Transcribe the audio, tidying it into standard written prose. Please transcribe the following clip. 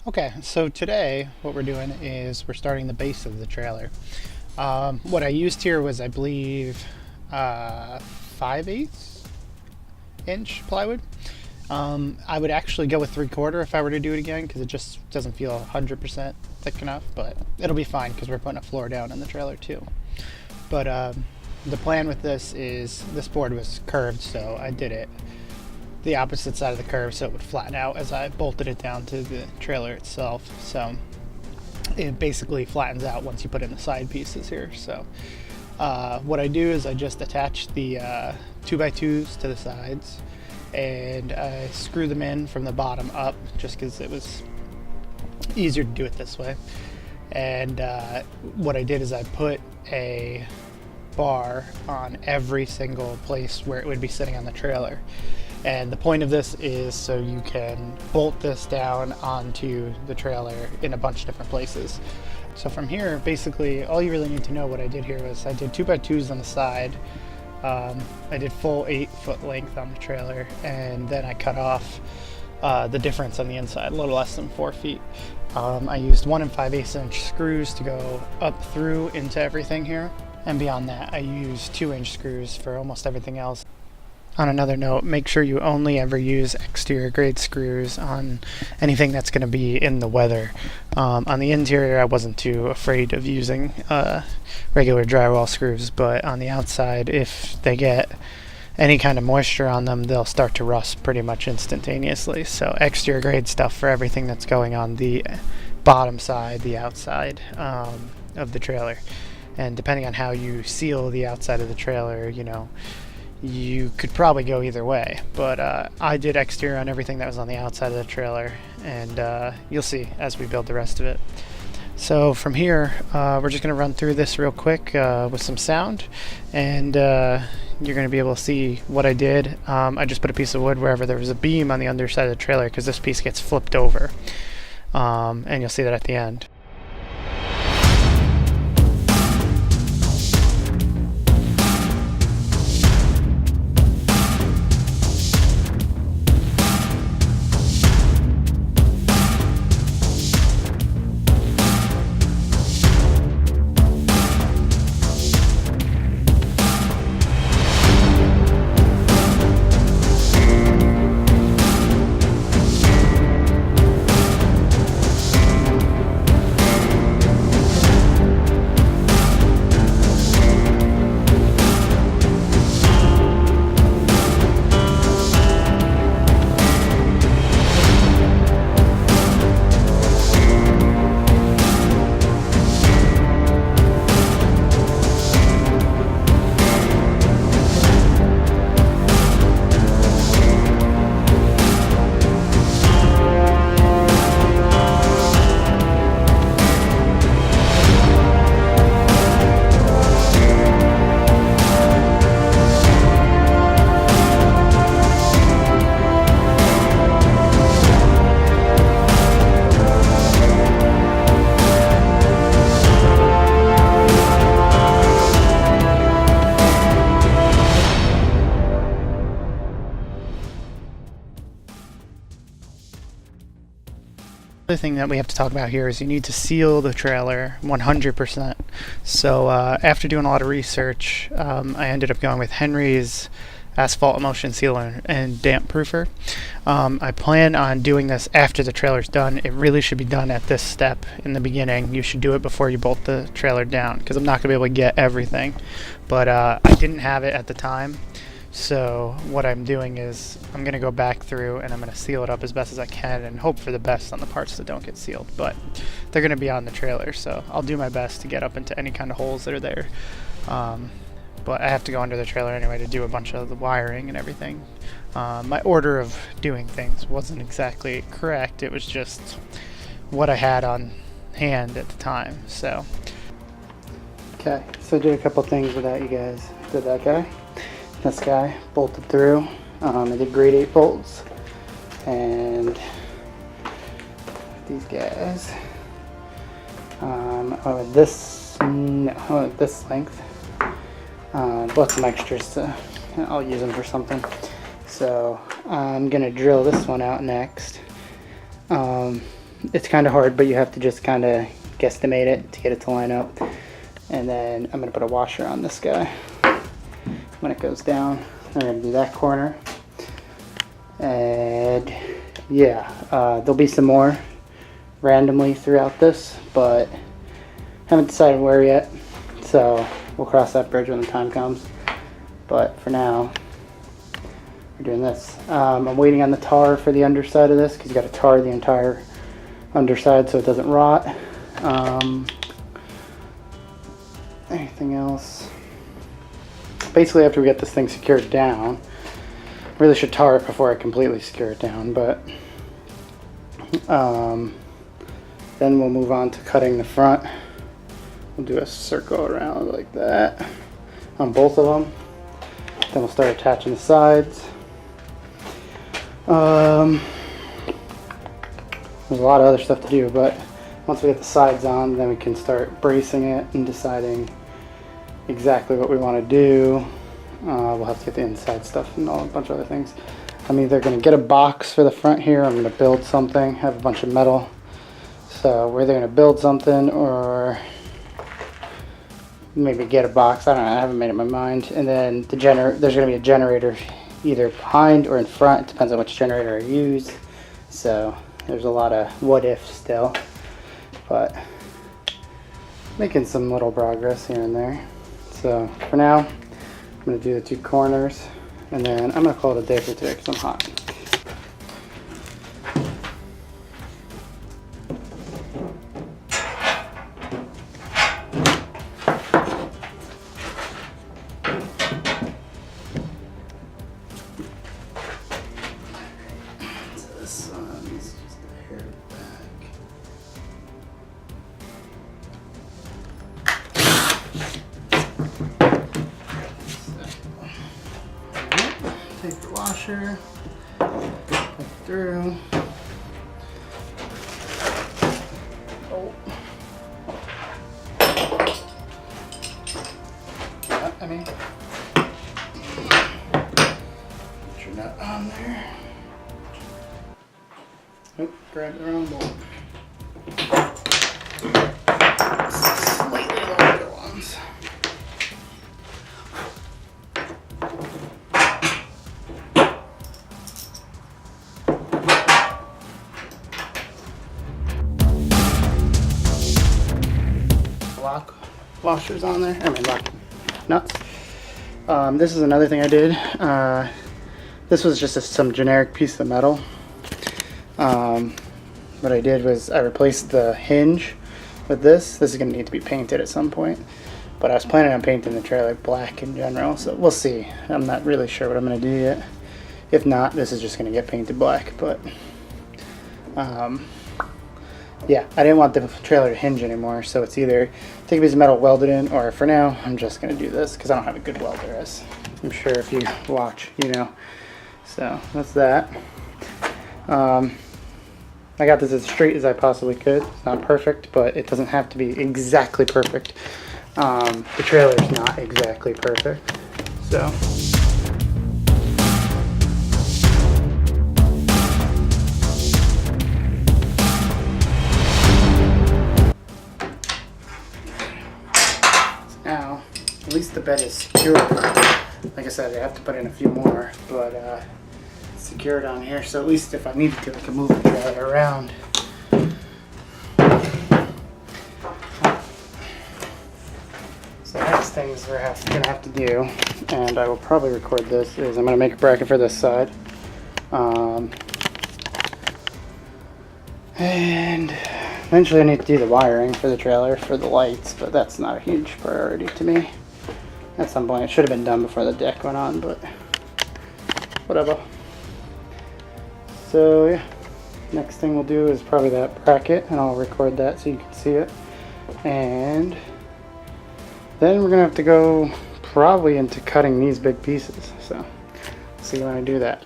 Okay, so today what we're doing is we're starting the base of the trailer. What I used here was, I believe, 5/8 inch plywood. I would actually go with 3/4 if I were to do it again, because it just doesn't feel 100% thick enough, but it'll be fine because we're putting a floor down in the trailer too. But the plan with this is this board was curved, so I did it the opposite side of the curve so it would flatten out as I bolted it down to the trailer itself. So it basically flattens out once you put in the side pieces here. So what I do is I just attach the 2x2s to the sides, and I screw them in from the bottom up just because it was easier to do it this way. And what I did is I put a bar on every single place where it would be sitting on the trailer. And the point of this is so you can bolt this down onto the trailer in a bunch of different places. So from here, basically, all you really need to know what I did here was I did 2x2s on the side. I did full 8-foot length on the trailer, and then I cut off the difference on the inside, a little less than 4 feet. I used 1 5/8 inch screws to go up through into everything here. And beyond that, I used 2-inch screws for almost everything else. On another note, make sure you only ever use exterior grade screws on anything that's going to be in the weather. On the interior, I wasn't too afraid of using regular drywall screws, but on the outside, if they get any kind of moisture on them, they'll start to rust pretty much instantaneously. So exterior grade stuff for everything that's going on the bottom side, the outside of the trailer. And depending on how you seal the outside of the trailer, you could probably go either way, but I did exterior on everything that was on the outside of the trailer, and you'll see as we build the rest of it. So from here, we're just going to run through this real quick with some sound, and you're going to be able to see what I did. I just put a piece of wood wherever there was a beam on the underside of the trailer, because this piece gets flipped over, and you'll see that at the end. The other thing that we have to talk about here is you need to seal the trailer 100%. So after doing a lot of research, I ended up going with Henry's asphalt emulsion sealer and damp proofer. I plan on doing this after the trailer's done. It really should be done at this step in the beginning. You should do it before you bolt the trailer down, because I'm not going to be able to get everything. But I didn't have it at the time. So what I'm doing is I'm going to go back through and I'm going to seal it up as best as I can and hope for the best on the parts that don't get sealed. But they're going to be on the trailer, so I'll do my best to get up into any kind of holes that are there. But I have to go under the trailer anyway to do a bunch of the wiring and everything. My order of doing things wasn't exactly correct. It was just what I had on hand at the time. So okay, so I did a couple things without you guys. Did that guy. This guy bolted through. I did grade 8 bolts, and these guys this length. Bought some extras I'll use them for something. So I'm gonna drill this one out next. It's kind of hard, but you have to just kind of guesstimate it to get it to line up. And then I'm going to put a washer on this guy when it goes down. I'm going to do that corner. And yeah, there'll be some more randomly throughout this, but haven't decided where yet. So we'll cross that bridge when the time comes. But for now, we're doing this. I'm waiting on the tar for the underside of this because you got to tar the entire underside so it doesn't rot. Anything else? Basically, after we get this thing secured down, really should tar it before I completely secure it down, but then we'll move on to cutting the front. We'll do a circle around like that on both of them. Then we'll start attaching the sides. There's a lot of other stuff to do, but once we get the sides on, then we can start bracing it and deciding exactly what we want to do. We'll have to get the inside stuff and a bunch of other things. I'm either going to get a box for the front here, I'm going to build something, have a bunch of metal. So we're either going to build something or maybe get a box. I don't know, I haven't made up my mind. And then there's going to be a generator either behind or in front. It depends on which generator I use. So there's a lot of what if still, but making some little progress here and there. So for now, I'm going to do the two corners, and then I'm going to call it a day for today because I'm hot. So this one's just a hair back. Take the washer, put it through. Oh. Yeah, I mean, put your nut on there. Oop, grab the wrong bolt. Slightly longer ones. Lock washers on there. I mean, lock nuts. This is another thing I did. This was just some generic piece of metal. What I did was I replaced the hinge with this. This is going to need to be painted at some point, but I was planning on painting the trailer black in general, so we'll see. I'm not really sure what I'm going to do yet. If not, this is just going to get painted black, but yeah, I didn't want the trailer to hinge anymore, so it's either take a piece of metal, weld it in, or for now, I'm just going to do this because I don't have a good welder, as I'm sure if you watch, you know. So that's that. I got this as straight as I possibly could. It's not perfect, but it doesn't have to be exactly perfect. The trailer is not exactly perfect, so. Now, at least the bed is secure. Like I said, I have to put in a few more, but it's secured on here, so at least if I needed to, I can move the trailer around. So the next things we're gonna have to do, and I will probably record this, is I'm gonna make a bracket for this side. And eventually I need to do the wiring for the trailer for the lights, but that's not a huge priority to me. At some point, it should have been done before the deck went on, but whatever. So yeah, next thing we'll do is probably that bracket, and I'll record that so you can see it. And then we're gonna have to go probably into cutting these big pieces. So see when I do that.